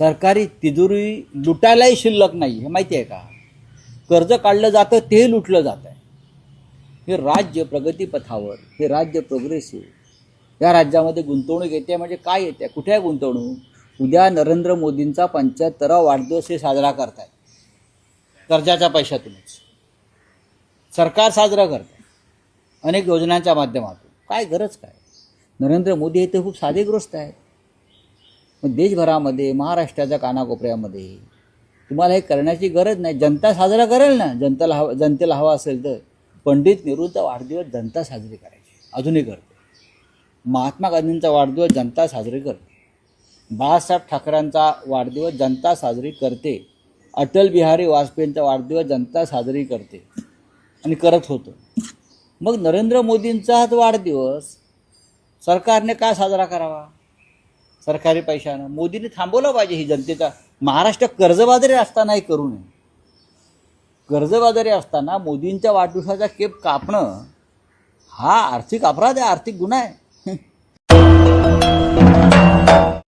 सरकारी तिजोरी लुटायलाही शिल्लक नाही हे माहिती आहे का? कर्ज काढलं जातं ते लुटलं जात आहे. हे राज्य प्रगतीपथावर, हे राज्य प्रोग्रेसिव्ह, या राज्यामध्ये गुंतवणूक येते म्हणजे काय येते? कुठे आहे गुंतवणूक? उद्या नरेंद्र मोदींचा 75वा वाढदिवस हे साजरा करतायत कर्जाच्या पैशातूनच. सरकार साजरा करते अनेक योजनांच्या माध्यमातून. काय गरज काय? नरेंद्र मोदी हे तर खूप साधेग्रस्त आहेत. मग देशभरामध्ये, महाराष्ट्राच्या कानाकोपऱ्यामध्ये तुम्हाला हे करण्याची गरज नाही. जनता साजरा करेल ना. जनतेला हवा असेल तर पंडित नेहरूंचा वाढदिवस जनता साजरी करायची, अजूनही करते. महात्मा गांधींचा वाढदिवस जनता साजरी करते. बाळासाहेब ठाकरेंचा वाढदिवस जनता साजरी करते. अटल बिहारी वाजपेयींचा वाढदिवस जनता साजरी करते आणि करत होतं. मग नरेंद्र मोदींचा हा वाढदिवस सरकारने का साजरा करावा? सरकारी पैशानं मोदींनी थांबवलं पाहिजे ही जनतेचा. महाराष्ट्र कर्जबाजारी असताना हे करू नये. कर्जबाजारी असताना मोदींच्या वाढदिवसाचा केक कापणं हा आर्थिक अपराध आहे, आर्थिक गुन्हा आहे.